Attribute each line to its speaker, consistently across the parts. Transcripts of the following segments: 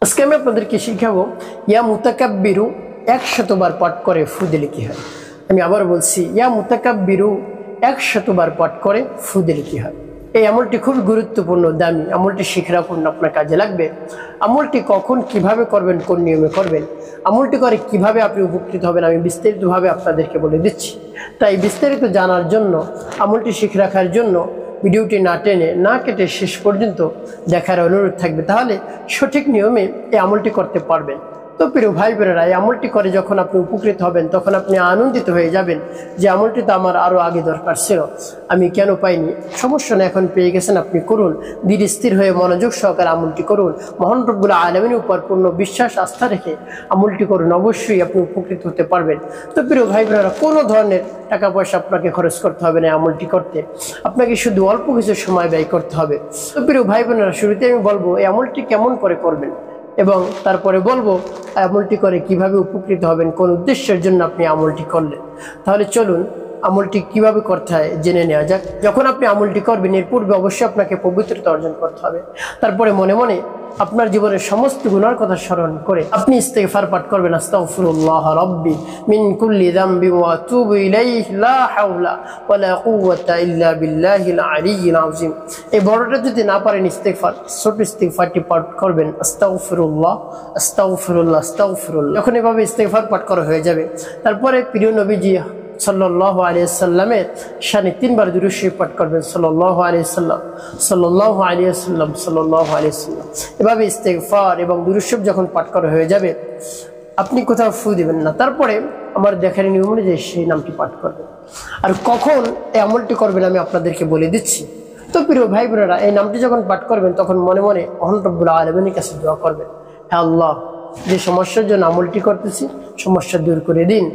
Speaker 1: আজকে আমি আপনাদেরকে শিখাবো ইয়া মুতাকাব্বিরু 100 বার পাঠ করে ফু দিলে কি হয়। আমি আবার বলছি, ইয়া মুতাকাব্বিরু 100 বার পাঠ করে ফু দিলে কি হয়। এই আমলটি খুব গুরুত্বপূর্ণ, দামি আমলটি শিখে রাখুন, আপনার কাজে লাগবে। আমলটি কখন কিভাবে করবেন, কোন নিয়মে করবেন, আমলটি করে কিভাবে আপনি উপকৃত হবেন, আমি বিস্তারিতভাবে আপনাদেরকে বলে দিচ্ছি। তাই বিস্তারিত জানার জন্য, আমলটি শিখে রাখার জন্য ভিডিওটি না টেনে না কেটে শেষ পর্যন্ত দেখার অনুরোধ থাকবে, তাহলে সঠিক নিয়মে এই আমলটি করতে পারবেন। তো প্রিয় ভাই বোনেরা, এই আমলটি করে যখন আপনি উপকৃত হবেন তখন আপনি আনন্দিত হয়ে যাবেন যে আমলটি তো আমার আরও আগে দরকার ছিল, আমি কেন পাইনি। সমস্যা না, এখন পেয়ে গেছেন, আপনি করুন। ধীর স্থির হয়ে মনোযোগ সহকারে আমলটি করুন। মহান রব্বুল আলামিনের উপর পূর্ণ বিশ্বাস আস্থা রেখে আমলটি করুন, অবশ্যই আপনি উপকৃত হতে পারবেন। তো প্রিয় ভাই বোনেরা, কোনো ধরনের টাকা পয়সা আপনাকে খরচ করতে হবে না আমলটি করতে, আপনাকে শুধু অল্প কিছু সময় ব্যয় করতে হবে। তো প্রিয় ভাই বোনেরা, শুরুতে আমি বলবো এই আমলটি কেমন করে করবেন এবং তারপরে বলবো আমলটি করে কিভাবে উপকৃত হবেন, কোন উদ্দেশ্যের জন্য আপনি আমলটি করলেন। তাহলে চলুন আমলটি কিভাবে করতে হয় জেনে নেওয়া যাক। যখন আপনি আমলটি করবেন এর পূর্বে অবশ্যই আপনাকে পবিত্রতা অর্জন করতে হবে। তারপরে মনে মনে আপনার জীবনের সমস্ত গুনার কথা স্মরণ করে আপনি ইস্তিগফার পাঠ করবেন। আস্তাগফিরুল্লাহ রাব্বি মিন কুল্লি যামবি ওয়া আতুবু ইলাইহি লা হাওলা ওয়া লা কুওয়াতা ইল্লা বিল্লাহিল আলিয়্যিল আযীম। এই বড়টা যদি না পারেন ইস্তিগফার, ছোট ইস্তিগফারটি পাঠ করবেন, আস্তাগফিরুল্লাহ আস্তাগফিরুল্লাহ আস্তাগফিরুল্লাহ। যখন এভাবে ইস্তিগফার পাঠ করা হয়ে যাবে, তারপরে প্রিয় নবীজি সাল্লাল্লাহু আলাইহি ওয়াসাল্লামের শানে 3 বার দুরূদ শরীফ পাঠ করবেন। সাল্লাল্লাহু আলাইহি ওয়াসাল্লাম সাল্লাল্লাহু আলাইহি ওয়াসাল্লাম সাল্লাল্লাহু আলাইহি ওয়াসাল্লাম। এভাবে ইস্তিগফার এবং দুরূদ শরীফ যখন পাঠ করা হয়ে যাবে, আপনি কোথাও ফু দিবেন না। তারপরে আমার দেখার নিয়ম অনুযায়ী সেই নামটি পাঠ করবেন। আর কখন এই আমলটি করবেন আমি আপনাদেরকে বলে দিচ্ছি। তো প্রিয় ভাই বোনেরা, এই নামটি যখন পাঠ করবেন তখন মনে মনে মহান রব্বুল আলামিনের কাছে দোয়া করবেন, হে আল্লাহ, যে সমস্যার জন্য আমলটি করতেছি সমস্যা দূর করে দিন,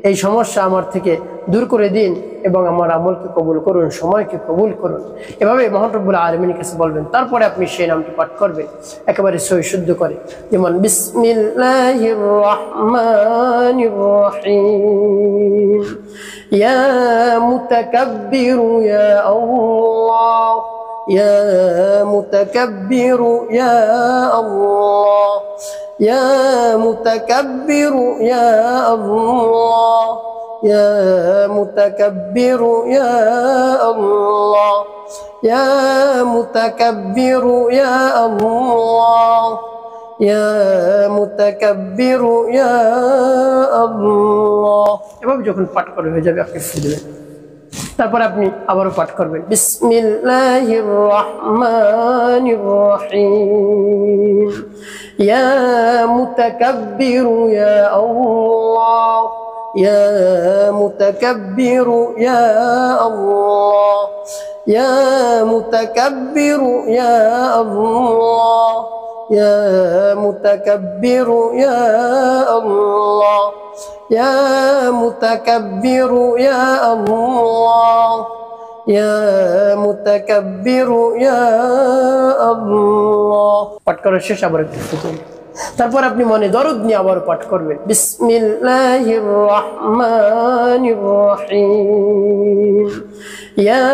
Speaker 1: এই সমস্যা আমার থেকে দূর করে দিন এবং আমার আমলকে কবুল করুন, সময়কে কবুল করুন। এভাবে মহান রব্বুল আলামিনের কাছে বলবেন। তারপরে আপনি সেই নামটি পাঠ করবেন একেবারে সহি শুদ্ধ করে, যেমন বিসমিল্লাহির রহমানির রহিম, ইয়া মুতাকাব্বিরু ইয়া আল্লাহ, ইয়া মুতাকাব্বিরু ইয়া আল্লাহ, ইয়া মুতাকাব্বিরু ইয়া আল্লাহ, ইয়া মুতাকাব্বিরু ইয়া আল্লাহ, ইয়া মুতাকাব্বিরু ইয়া আল্লাহ, ইয়া মুতাকাব্বিরু ইয়া আল্লাহ। এভাবে যখন পাঠ করা হয়ে যাবে আপনি ফু দিবেন। তারপর আপনি আবারও পাঠ করবেন, বিসমিল্লাহির রহমানির রহিম, ইয়া মুতাকাব্বিরু ইয়া আল্লাহ, ইয়া মুতাকাব্বিরু ইয়া আল্লাহ, ইয়া মুতাকাব্বিরু ইয়া আল্লাহ, ইয়া মুতাকাব্বিরু ইয়া আল্লাহ, ইয়া মুতাকাব্বিরু ইয়া আল্লাহ, ইয়া মুতাকাব্বিরু ইয়া আল্লাহ। পাঠ করার শেষ আবার একটু ফুটুন। তারপর আপনি মনে দরদ নিয়ে আবার পাঠ করবেন, বিসমিল্লাহির রহমানির রহিম, ইয়া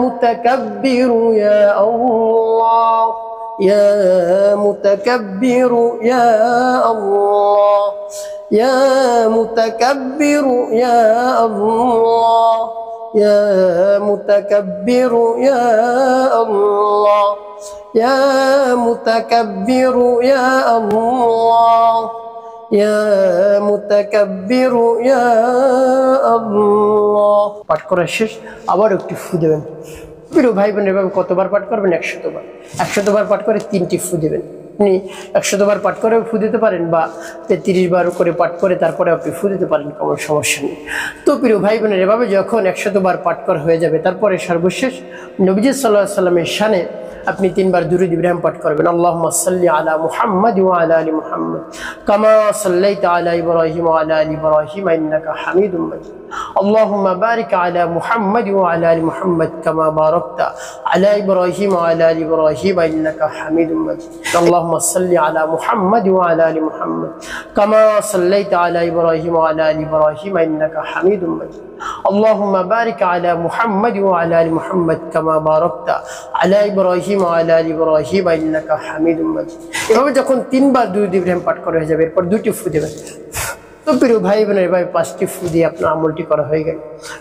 Speaker 1: মুতাকাব্বিরু ইয়া আল্লাহ, ইয়া মুতাকাব্বিরু ইয়া আল্লাহ, ইয়া মুতাকাব্বিরু ইয়া আল্লাহ, ইয়া মুতাকাব্বিরু ইয়া আল্লাহ, ইয়া মুতাকাব্বিরু ইয়া আল্লাহ, ইয়া মুতাকাব্বিরু ইয়া আল্লাহ। পাঠ করা শেষ আবার একটি ফু দেবেন। প্রিয় ভাই বোন, এভাবে কতবার পাঠ করবেন? 100 বার। 100 বার পাঠ করে 3টি ফু দেবেন। আপনি 100 বার পাঠ করে ফু দিতে পারেন বা 33 বার করে পাঠ করে তারপরে আপনি ফু দিতে পারেন, কোনো সমস্যা নেই। তো প্রিয় ভাই বোনের, এভাবে যখন 100 বার পাঠ করা হয়ে যাবে, তারপরে সর্বশেষ নবীজি সাল্লাল্লাহু আলাইহি ওয়াসাল্লামের শানে আপনি 3 বার দুরূদ ইব্রাহিম পাঠ করবেন। আল্লাহুম্মা সাল্লি আলা মুহাম্মাদ ওয়া আলা আলি মুহাম্মাদ কামা সাল্লাইতা আলা ইব্রাহিম ওয়া আলা আলি ইব্রাহিম ইন্নাকা হামিদুম মাজিদ। আল্লাহুম্মা বারিক আলা মুহাম্মাদ ওয়া আলা আলি মুহাম্মাদ কামা বারাকতা আলা ইব্রাহিম ওয়া আলা আলি ইব্রাহিম ইন্নাকা হামিদুম মাজিদ। আল্লাহুম্মা সাল্লি আলা মুহাম্মাদ ওয়া আলা আলি মুহাম্মাদ কামা সাল্লাইতা আলা ইব্রাহিম ওয়া আলা আলি ইব্রাহিম ইন্নাকা হামিদুম মাজিদ। اللهم بارك على محمد وعلى ال محمد كما باركت على ابراهيم ইব্রাহিম ওয়া আলা আলি ইব্রাহিম ইন্নাকা হামিদুম মাজিদ। এভাবে যখন 3 বার দুরূদ ইব্রাহিম পাঠ করা হয়ে যাবে, এরপর 2টি ফু দেবেন। তো প্রিয় ভাই বোনের, এভাবে 5টি ফু দিয়ে আপনার আমলটি করা হয়ে গেল।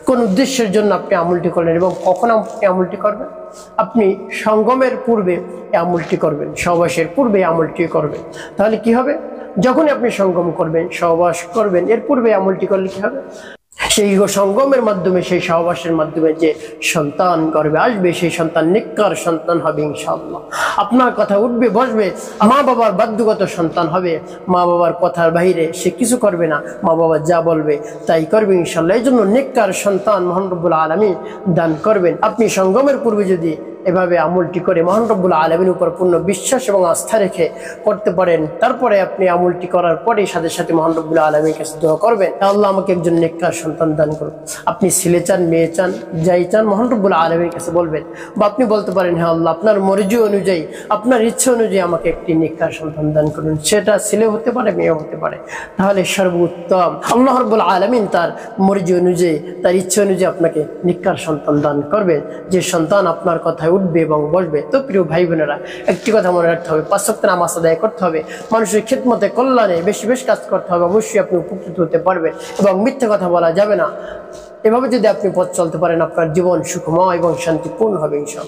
Speaker 1: কোন উদ্দেশ্যের জন্য আপনি আমলটি করলেন এবং কখন আপনি আমলটি করবেন? আপনি সঙ্গমের পূর্বে এই আমলটি করবেন, সহবাসের পূর্বে আমলটি করবেন। তাহলে কি হবে? যখনই আপনি সঙ্গম করবেন, সহবাস করবেন, এর পূর্বে আমলটি করলে কি হবে? সেই সঙ্গমের মাধ্যমে, সেই সহবাসের মাধ্যমে যে সন্তান গর্ভে আসবে, সেই সন্তান নেককার সন্তান হবে ইনশাআল্লাহ। আপনার কথা উঠবে বসবে, মা বাবার বাধ্যগত সন্তান হবে, মা বাবার কথার বাইরে সে কিছু করবে না, মা বাবা যা বলবে তাই করবে ইনশাআল্লাহ। এই জন্য নেককার সন্তান মহান রব্বুল আলামিন দান করবেন। আপনি সঙ্গমের পূর্বে যদি এভাবে আমলটি করে মহান রব্বুল আলামিনের উপর পূর্ণ বিশ্বাস এবং আস্থা রেখে করতে পারেন, তারপরে আপনি আমলটি করার পরে সাথে সাথে মহান রব্বুল আলামিনের কাছে দোয়া করবেন, আল্লাহ আমাকে একজন নেককার সন্তান দান করুন। আপনি ছেলে চান, মেয়ে চান, যাই চান, মহান রব্বুল আলামিনের কাছে বলবেন। বা আপনি বলতে পারেন, হ্যাঁ আল্লাহ, আপনার মর্জি অনুযায়ী, আপনার ইচ্ছা অনুযায়ী আমাকে একটি নেককার সন্তান দান করুন। সেটা ছেলে হতে পারে, মেয়ে হতে পারে। তাহলে সর্বোত্তম আল্লাহ রব্বুল আলামিন তার মর্জি অনুযায়ী, তার ইচ্ছা অনুযায়ী আপনাকে নেককার সন্তান দান করবেন, যে সন্তান আপনার কথায় উঠবে এবং বসবে। তো প্রিয় ভাই বোনেরা, একটি কথা মনে রাখতে হবে, 5 ওয়াক্ত নামাজ আদায় করতে হবে, মানুষের খিদমতে, কল্যাণে বেশি বেশি কাজ করতে হবে। অবশ্যই আপনি উপকৃত হতে পারবেন এবং মিথ্যা কথা বলা যাবে না। এভাবে যদি আপনি পথ চলতে পারেন, আপনার জীবন সুখময় এবং শান্তিপূর্ণ হবে ইনশাআল্লাহ।